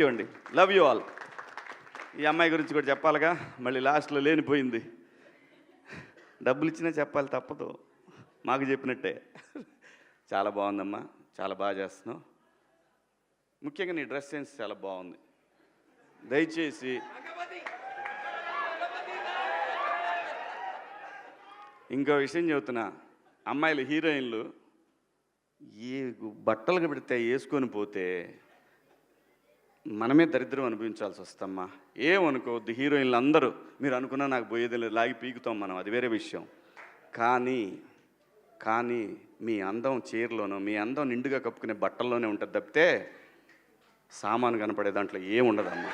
Thank you అండి. Love you all. ఈ అమ్మాయి గురించి కూడా చెప్పాలిగా, మళ్ళీ లాస్ట్లో లేనిపోయింది. డబ్బులు ఇచ్చినా చెప్పాలి, తప్పదు. మాకు చెప్పినట్టే. చాలా బాగుందమ్మా, చాలా బాగా చేస్తున్నావు. ముఖ్యంగా నీ డ్రెస్ సెన్స్ చాలా బాగుంది. దయచేసి ఇంకో విషయం చెబుతున్నా, అమ్మాయిలు హీరోయిన్లు ఏ బట్టలు పెడితే వేసుకొని పోతే మనమే దరిద్రం అనిపించాల్సి వస్తమ్మా. ఏమనుకోవద్దు, హీరోయిన్లు అందరూ మీరు అనుకున్నా నాకు పోయేది లేదు, లాగి పీకుతాం మనం, అది వేరే విషయం. కానీ మీ అందం చీరలోనో, మీ అందం నిండుగా కప్పుకునే బట్టల్లోనే ఉంటుంది తప్పితే సామాను కనపడే దాంట్లో ఏముండదమ్మా.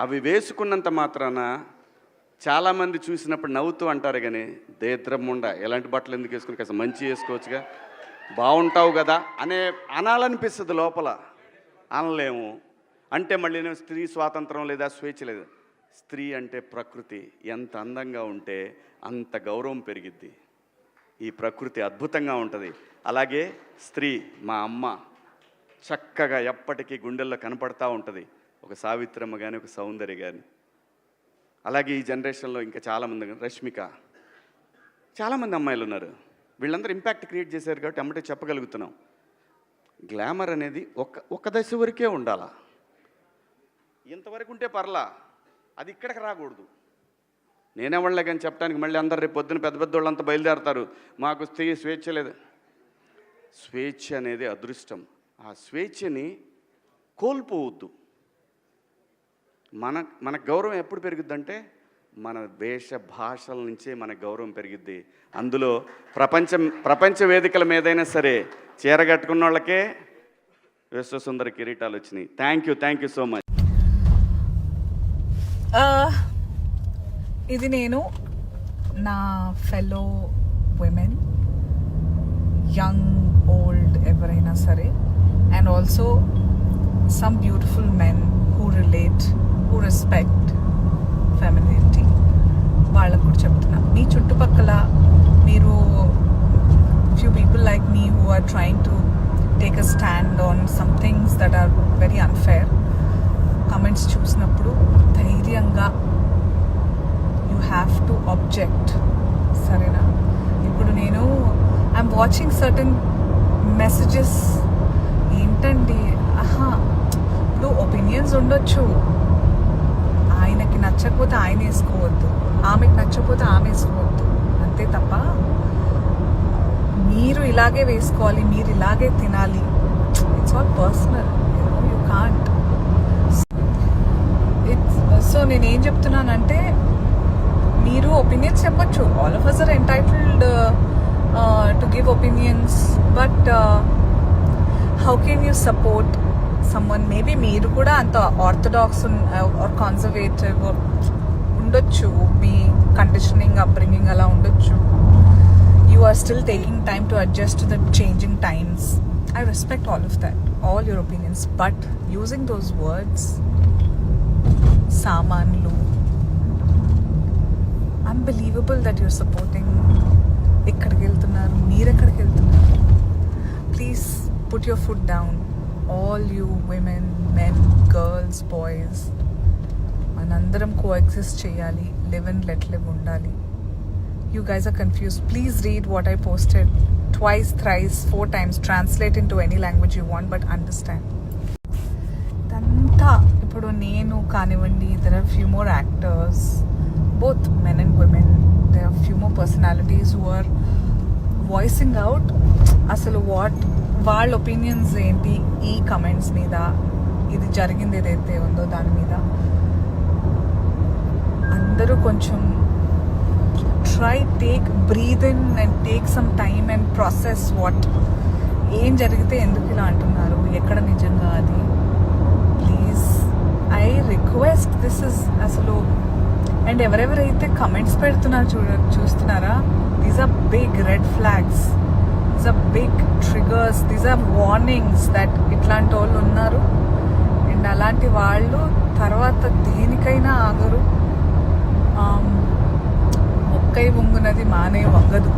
అవి వేసుకున్నంత మాత్రాన చాలామంది చూసినప్పుడు నవ్వుతూ అంటారు, కానీ దేద్రముండ ఎలాంటి బట్టలు ఎందుకు వేసుకుని కాస్త మంచి వేసుకోవచ్చుగా, బాగుంటావు కదా అనాలనిపిస్తుంది. లోపల అనలేము. అంటే మళ్ళీ స్త్రీ స్వాతంత్రం లేదా స్వేచ్ఛ లేదు. స్త్రీ అంటే ప్రకృతి, ఎంత అందంగా ఉంటే అంత గౌరవం పెరిగిద్ది. ఈ ప్రకృతి అద్భుతంగా ఉంటుంది. అలాగే స్త్రీ మా అమ్మ చక్కగా ఎప్పటికీ గుండెల్లో కనపడతా ఉంటుంది, ఒక సావిత్రమ్మ కానీ ఒక సౌందర్య కానీ. అలాగే ఈ జనరేషన్లో ఇంకా చాలామంది, రష్మిక, చాలామంది అమ్మాయిలు ఉన్నారు. వీళ్ళందరూ ఇంపాక్ట్ క్రియేట్ చేశారు కాబట్టి అమ్మటే చెప్పగలుగుతున్నాం. గ్లామర్ అనేది ఒక దశ వరకే ఉండాలా, ఇంతవరకు ఉంటే పర్లా, అది ఇక్కడికి రాకూడదు. నేనేవాళ్ళే కానీ చెప్పడానికి మళ్ళీ అందరు రేపు పొద్దున పెద్ద పెద్ద వాళ్ళంతా బయలుదేరతారు, మాకు స్వేచ్ఛ లేదు. స్వేచ్ఛ అనేది అదృష్టం. ఆ స్వేచ్ఛని కోల్పోవద్దు. మన గౌరవం ఎప్పుడు పెరుగుద్దంటే మన వేష భాషల నుంచే మన గౌరవం పెరిగిద్ది. అందులో ప్రపంచ వేదికల మీదైనా సరే చీర కట్టుకున్న వాళ్ళకే విశ్వసుందర కిరీటాలు వచ్చినాయి. Thank you so much. ఇది నేను నా ఫెలో విమెన్, యంగ్ ఓల్డ్ ఎవరైనా సరే, and also some beautiful men who relate, who respect femininity, వాళ్ళకు కూడా చెప్తున్నా. మీ చుట్టుపక్కల మీరు few people like me who are trying to take a stand on some things that are very unfair, comments చూసినప్పుడు ధైర్యంగా you have to object. సరేనా? ఇప్పుడు నేను ఐఎమ్ వాచింగ్ సర్టన్ మెసేజెస్. ఏంటండి, ఇప్పుడు ఒపీనియన్స్ ఉండొచ్చు, ఆయనకి నచ్చకపోతే ఆయన వేసుకోవద్దు, ఆమెకి నచ్చకపోతే ఆమె వేసుకోవద్దు, అంతే తప్ప మీరు ఇలాగే వేసుకోవాలి, మీరు ఇలాగే తినాలి, it's all personal, you can't. So నేనేం చెప్తున్నానంటే, మీరు ఒపీనియన్స్ చెప్పచ్చు, all of us are entitled to give opinions, but how can you support someone? Maybe మీరు కూడా అంత ఆర్థడాక్స్ ఆర్ కన్జర్వేటివ్ ఉండొచ్చు, మీ కండిషనింగ్ అప్బ్రింగింగ్ అలా ఉండొచ్చు. You are still taking time to adjust to the changing times. I respect all of that, all your opinions, but using those words, samanlu, unbelievable that you're supporting. ikkadiki veltunnaru, meer ekkadiki veltunnaru. Please put your foot down, all you women, men, girls, boys. manandaram coexist cheyali, live and let live undali. You guys are confused. Please read what I posted twice, thrice, 4 times. Translate into any language you want, but understand. Danta ippudu nenu kanivandi, there are few more actors, both men and women. There are few more personalities who are voicing out asalu what వాళ్ళ opinions ఏంటి ఈ comments మీద, ఇది జరిగింది ఏదైతే ఉందో దాని మీద. అందరూ కొంచెం breathe in and take some time and process what ఏం జరిగితే ఎందుకు ఇలా అంటున్నారు, ఎక్కడ నిజంగా అది. Please I request, this is అసలు. అండ్ ఎవరెవరైతే కమెంట్స్ పెడుతున్నారు చూస్తున్నారా, these are big red flags, these are big triggers, these are warnings that ఇట్లాంటి వాళ్ళు ఉన్నారు. అండ్ అలాంటి వాళ్ళు తర్వాత దేనికైనా ఆగరు. మొక్కై వంగునది మానే వంగదు.